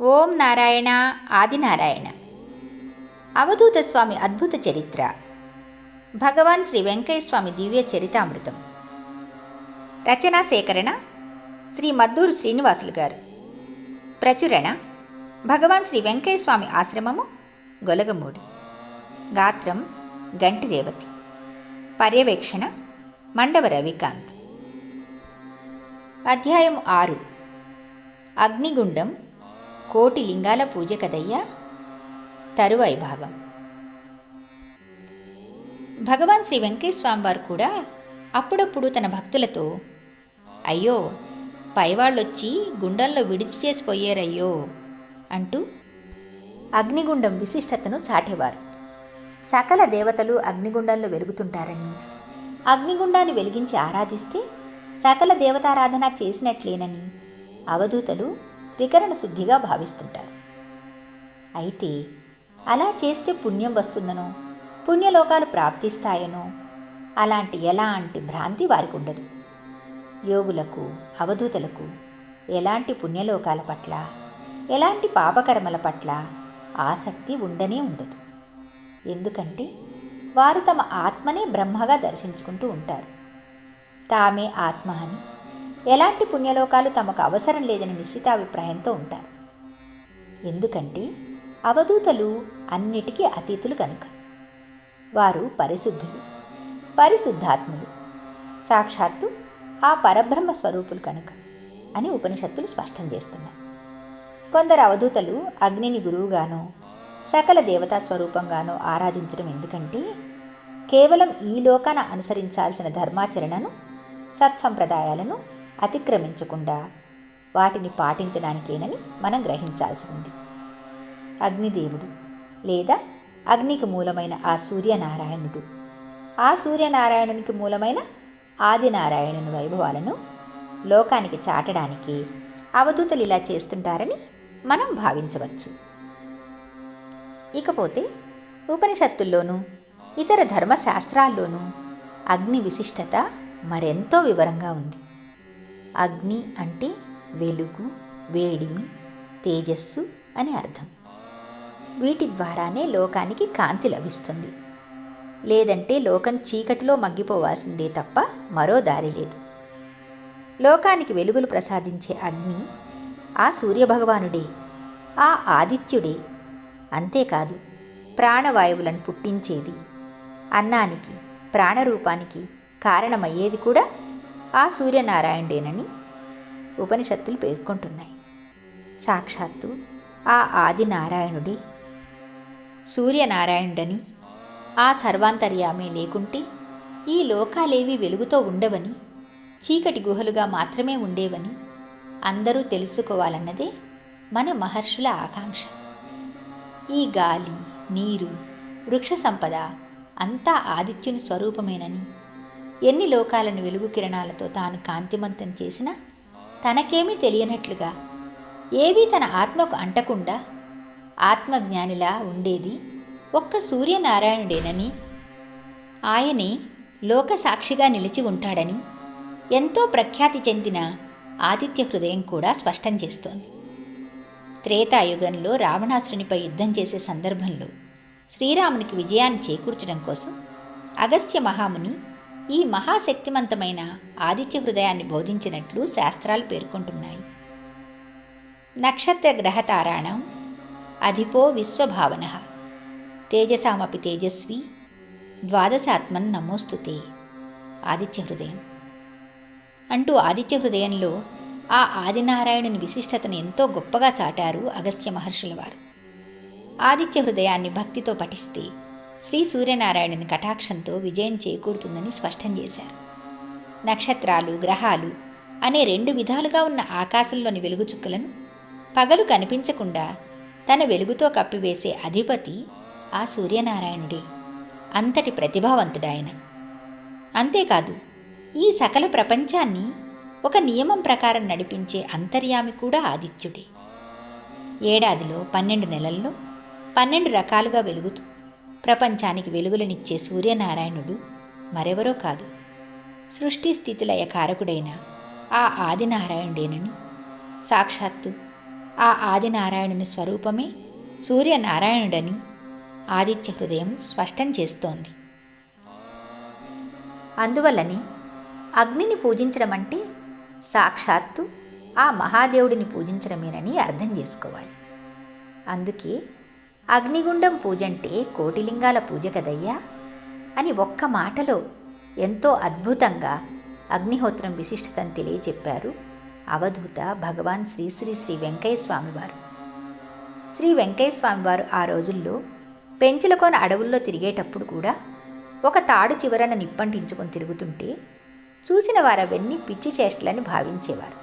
ఓం నారాయణ ఆదినారాయణ. అవధూత స్వామి అద్భుత చరిత్ర. భగవాన్ శ్రీ వెంకయ్య స్వామి దివ్య చరితామృతం. రచనా సేకరణ శ్రీ మద్దూరు శ్రీనివాసులు గారు. ప్రచురణ భగవాన్ శ్రీ వెంకయ్య స్వామి ఆశ్రమము, గొలగమూడి. గాత్రం గంటి రేవతి. పర్యవేక్షణ మండవ రవికాంత్. అధ్యాయం 6. అగ్నిగుండం కోటి లింగాల పూజ కదయ్యా. తరువాయి భాగం. భగవాన్ శ్రీ వెంకయ్య స్వామి వారు కూడా అప్పుడప్పుడు తన భక్తులతో, అయ్యో పైవాళ్ళొచ్చి గుండంలో విడిచి చేసిపోయారయ్యో అంటూ అగ్నిగుండం విశిష్టతను చాటేవారు. సకల దేవతలు అగ్నిగుండంలో వెలుగుతుంటారని, అగ్నిగుండాన్ని వెలిగించి ఆరాధిస్తే సకల దేవతారాధన చేసినట్లేనని అవధూతలు త్రికరణ శుద్ధిగా భావిస్తుంటారు. అయితే అలా చేస్తే పుణ్యం వస్తుందనో, పుణ్యలోకాలు ప్రాప్తిస్తాయనో ఎలాంటి భ్రాంతి వారికి ఉండదు. యోగులకు, అవధూతలకు ఎలాంటి పుణ్యలోకాల పట్ల, ఎలాంటి పాపకర్మల పట్ల ఆసక్తి ఉండనే ఉండదు. ఎందుకంటే వారు తమ ఆత్మనే బ్రహ్మగా దర్శించుకుంటూ ఉంటారు. తామే ఆత్మ అని, ఎలాంటి పుణ్యలోకాలు తమకు అవసరం లేదని నిశ్చితాభిప్రాయంతో ఉంటారు. ఎందుకంటే అవధూతలు అన్నిటికీ అతీతులు కనుక. వారు పరిశుద్ధులు, పరిశుద్ధాత్ములు, సాక్షాత్తు ఆ పరబ్రహ్మ స్వరూపులు కనుక అని ఉపనిషత్తులు స్పష్టం చేస్తున్నాయి. కొందరు అవధూతలు అగ్నిని గురువుగానో, సకల దేవతా స్వరూపంగానో ఆరాధించడం ఎందుకంటే కేవలం ఈ లోకాన అనుసరించాల్సిన ధర్మాచరణను, సత్సంప్రదాయాలను అతిక్రమించకుండా వాటిని పాటించడానికేనని మనం గ్రహించాల్సి ఉంది. అగ్నిదేవుడు లేదా అగ్నికి మూలమైన ఆ సూర్యనారాయణుడు, ఆ సూర్యనారాయణునికి మూలమైన ఆదినారాయణుని వైభవాలను లోకానికి చాటడానికి అవధూతలు ఇలా చేస్తుంటారని మనం భావించవచ్చు. ఇకపోతే ఉపనిషత్తుల్లోనూ ఇతర ధర్మశాస్త్రాల్లోనూ అగ్ని విశిష్టత మరెంతో వివరంగా ఉంది. అగ్ని అంటే వెలుగు, వేడిమి, తేజస్సు అని అర్థం. వీటి ద్వారానే లోకానికి కాంతి లభిస్తుంది. లేదంటే లోకం చీకటిలో మగ్గిపోవాల్సిందే తప్ప మరో దారి లేదు. లోకానికి వెలుగులు ప్రసాదించే అగ్ని ఆ సూర్యభగవానుడే, ఆ ఆదిత్యుడే. అంతేకాదు, ప్రాణవాయువులను పుట్టించేది, అన్నానికి, ప్రాణరూపానికి కారణమయ్యేది కూడా ఆ సూర్యనారాయణుడేనని ఉపనిషత్తులు పేర్కొంటున్నాయి. సాక్షాత్తు ఆ ఆదినారాయణుడే సూర్యనారాయణుడని, ఆ సర్వాంతర్యామే లేకుంటే ఈ లోకాలేవి వెలుగుతో ఉండవని, చీకటి గుహలుగా మాత్రమే ఉండేవని అందరూ తెలుసుకోవాలన్నదే మన మహర్షుల ఆకాంక్ష. ఈ గాలి, నీరు, వృక్ష సంపద అంతా ఆదిత్యుని స్వరూపమేనని, ఎన్ని లోకాలను వెలుగు కిరణాలతో తాను కాంతిమంతం చేసినా తనకేమీ తెలియనట్లుగా, ఏవీ తన ఆత్మకు అంటకుండా ఆత్మజ్ఞానిలా ఉండేది ఒక్క సూర్యనారాయణుడేనని, ఆయనే లోక సాక్షిగా నిలిచి ఉంటాడని ఎంతో ప్రఖ్యాతి చెందిన ఆదిత్య హృదయం కూడా స్పష్టం చేస్తోంది. త్రేతాయుగంలో రావణాసురునిపై యుద్ధం చేసే సందర్భంలో శ్రీరామునికి విజయాన్ని చేకూర్చడం కోసం అగస్త్య మహాముని ఈ మహాశక్తిమంతమైన ఆదిత్య హృదయాన్ని బోధించినట్లు శాస్త్రాలు పేర్కొంటున్నాయి. నక్షత్ర గ్రహతారాణం అధిపో విశ్వభావన తేజసామపి తేజస్వి ద్వాదశాత్మన్ నమోస్తుతే ఆదిత్య హృదయం అంటూ ఆదిత్య హృదయంలో ఆ ఆదినారాయణుని విశిష్టతను ఎంతో గొప్పగా చాటారు అగస్త్య మహర్షుల వారు. ఆదిత్య హృదయాన్ని భక్తితో పఠిస్తే శ్రీ సూర్యనారాయణుని కటాక్షంతో విజయం చేకూరుతుందని స్పష్టం చేశారు. నక్షత్రాలు, గ్రహాలు అనే రెండు విధాలుగా ఉన్న ఆకాశంలోని వెలుగు చుక్కలను పగలు కనిపించకుండా తన వెలుగుతో కప్పివేసే అధిపతి ఆ సూర్యనారాయణుడే. అంతటి ప్రతిభావంతుడాయన. అంతేకాదు, ఈ సకల ప్రపంచాన్ని ఒక నియమం ప్రకారం నడిపించే అంతర్యామి కూడా ఆదిత్యుడే. ఏడాదిలో 12 నెలల్లో 12 రకాలుగా వెలుగుతూ ప్రపంచానికి వెలుగులనిచ్చే సూర్యనారాయణుడు మరెవరో కాదు, సృష్టి స్థితిలయ కారకుడైన ఆ ఆదినారాయణుడేనని సాక్షాత్తు ఆ ఆదినారాయణుని స్వరూపమే సూర్యనారాయణుడని ఆదిత్య హృదయం స్పష్టం చేస్తోంది. అందువల్లనే అగ్నిని పూజించడం అంటే సాక్షాత్తు ఆ మహాదేవుడిని పూజించడమేనని అర్థం చేసుకోవాలి. అందుకే అగ్నిగుండం పూజంటే కోటిలింగాల పూజ కదయ్యా అని ఒక్క మాటలో ఎంతో అద్భుతంగా అగ్నిహోత్రం విశిష్టతను తెలియచెప్పారు అవధూత భగవాన్ శ్రీ శ్రీ శ్రీ వెంకయ్య స్వామివారు. శ్రీ వెంకయ్య స్వామివారు ఆ రోజుల్లో పెంచులకోన అడవుల్లో తిరిగేటప్పుడు కూడా ఒక తాడు చివరన నిప్పంటించుకొని తిరుగుతుంటే చూసిన వారవన్నీ పిచ్చి చేష్టలని భావించేవారు.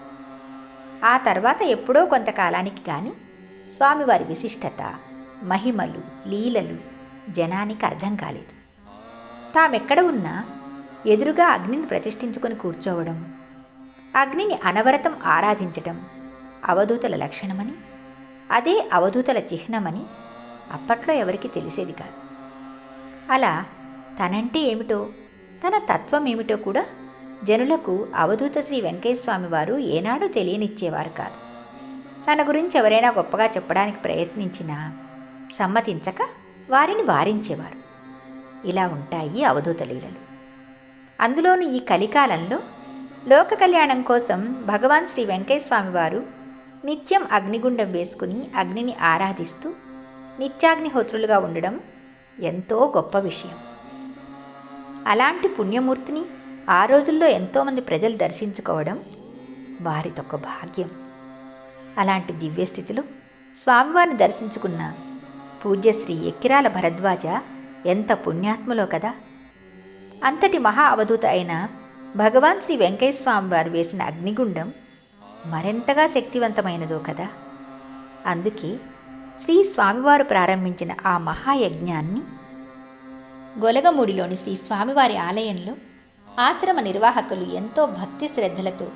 ఆ తర్వాత ఎప్పుడో కొంతకాలానికి కానీ స్వామివారి విశిష్టత, మహిమలు, లీలలు జనానికి అర్థం కాలేదు. తామెక్కడ ఉన్నా ఎదురుగా అగ్నిని ప్రతిష్ఠించుకొని కూర్చోవడం, అగ్నిని అనవరతం ఆరాధించటం అవధూతల లక్షణమని, అదే అవధూతల చిహ్నమని అప్పట్లో ఎవరికి తెలిసేది కాదు. అలా తనంటే ఏమిటో, తన తత్వం ఏమిటో కూడా జనులకు అవధూత శ్రీ వెంకయ్యస్వామి వారు ఏనాడూ తెలియనిచ్చేవారు కాదు. తన గురించి ఎవరైనా గొప్పగా చెప్పడానికి ప్రయత్నించినా సమ్మతించక వారిని వారించేవారు. ఇలా ఉంటాయి అవధూత లీలలు. అందులోనూ ఈ కలికాలంలో లోక కళ్యాణం కోసం భగవాన్ శ్రీ వెంకయ్యస్వామి వారు నిత్యం అగ్నిగుండం వేసుకుని అగ్నిని ఆరాధిస్తూ నిత్యాగ్నిహోత్రులుగా ఉండడం ఎంతో గొప్ప విషయం. అలాంటి పుణ్యమూర్తిని ఆ రోజుల్లో ఎంతోమంది ప్రజలు దర్శించుకోవడం వారిదొక భాగ్యం. అలాంటి దివ్యస్థితిలో స్వామివారిని దర్శించుకున్న పూజ్యశ్రీ ఎక్కిరాల భరద్వాజ ఎంత పుణ్యాత్ములో కదా. అంతటి మహా అవధూత అయిన భగవాన్ శ్రీ వెంకయ్యస్వామి వారు వేసిన అగ్నిగుండం మరెంతగా శక్తివంతమైనదో కదా. అందుకే శ్రీ స్వామివారు ప్రారంభించిన ఆ మహాయజ్ఞాన్ని గొలగమూడిలోని శ్రీ స్వామివారి ఆలయంలో ఆశ్రమ నిర్వాహకులు ఎంతో భక్తి శ్రద్ధలతో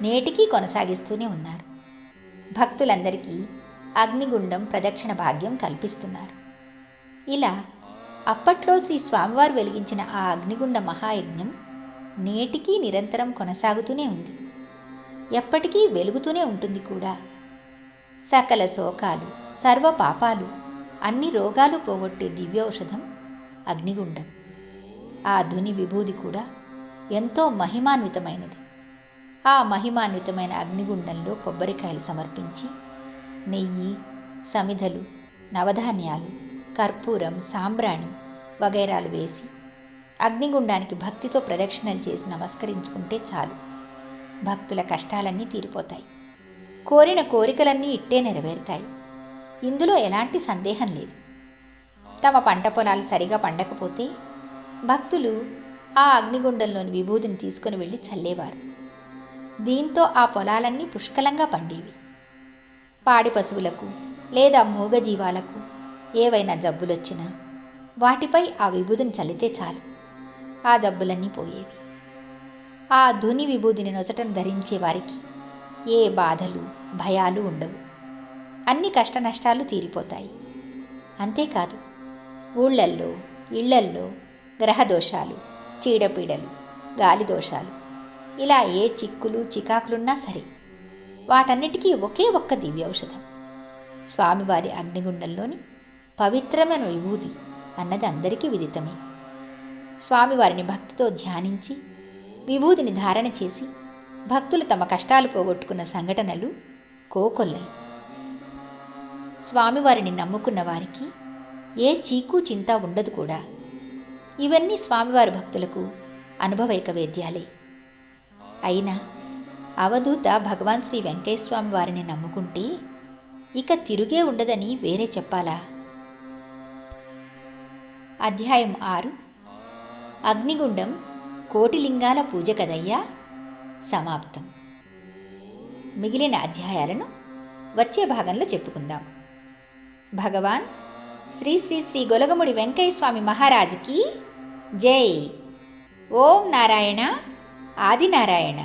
నేటికీ కొనసాగిస్తూనే ఉన్నారు. భక్తులందరికీ అగ్నిగుండం ప్రదక్షిణ భాగ్యం కల్పిస్తున్నారు. ఇలా అప్పట్లో శ్రీ స్వామివారు వెలిగించిన ఆ అగ్నిగుండ మహాయజ్ఞం నేటికీ నిరంతరం కొనసాగుతూనే ఉంది. ఎప్పటికీ వెలుగుతూనే ఉంటుంది కూడా. సకల శోకాలు, సర్వ పాపాలు, అన్ని రోగాలు పోగొట్టే దివ్యౌషధం అగ్నిగుండం. ఆ ధుని విభూది కూడా ఎంతో మహిమాన్వితమైనది. ఆ మహిమాన్వితమైన అగ్నిగుండంలో కొబ్బరికాయలు సమర్పించి నెయ్యి, సమిధలు, నవధాన్యాలు, కర్పూరం, సాంబ్రాణి వగైరాలు వేసి అగ్నిగుండానికి భక్తితో ప్రదక్షిణలు చేసి నమస్కరించుకుంటే చాలు, భక్తుల కష్టాలన్నీ తీరిపోతాయి, కోరిన కోరికలన్నీ ఇట్టే నెరవేరుతాయి. ఇందులో ఎలాంటి సందేహం లేదు. తమ పంట పొలాలు సరిగా పండకపోతే భక్తులు ఆ అగ్నిగుండంలోని విభూతిని తీసుకుని వెళ్ళి చల్లేవారు. దీంతో ఆ పొలాలన్నీ పుష్కలంగా పండేవి. పాడి పశువులకు లేదా మూగజీవాలకు ఏవైనా జబ్బులొచ్చినా వాటిపై ఆ విభూతిని చల్లితే చాలు, ఆ జబ్బులన్నీ పోయేవి. ఆ ధుని విభూతిని నొసటను ధరించే వారికి ఏ బాధలు, భయాలు ఉండవు. అన్ని కష్ట నష్టాలు తీరిపోతాయి. అంతేకాదు, ఊళ్ళల్లో, ఇళ్లల్లో గ్రహదోషాలు, చీడపీడలు, గాలి దోషాలు, ఇలా ఏ చిక్కులు చికాకులున్నా సరే వాటన్నిటికీ ఒకే ఒక్క దివ్యౌషధం స్వామివారి అగ్నిగుండంలోని పవిత్రమైన విభూతి అన్నది అందరికీ విదితమే. స్వామివారిని భక్తితో ధ్యానించి విభూతిని ధారణ చేసి భక్తులు తమ కష్టాలు పోగొట్టుకున్న సంఘటనలు కోకొల్లలు. స్వామివారిని నమ్ముకున్న వారికి ఏ చీకు చింత ఉండదు కూడా. ఇవన్నీ స్వామివారి భక్తులకు అనుభవైక వేద్యాలే. అయినా అవధూత భగవాన్ శ్రీ వెంకయ్యస్వామి వారిని నమ్ముకుంటే ఇక తిరుగే ఉండదని వేరే చెప్పాలా? అధ్యాయం 6 అగ్నిగుండం కోటిలింగాల పూజ కదయ్యా సమాప్తం. మిగిలిన అధ్యాయాలను వచ్చే భాగంలో చెప్పుకుందాం. భగవాన్ శ్రీ శ్రీ శ్రీ గొలగముడి వెంకయ్యస్వామి మహారాజుకి జై. ఓం నారాయణ ఆదినారాయణ.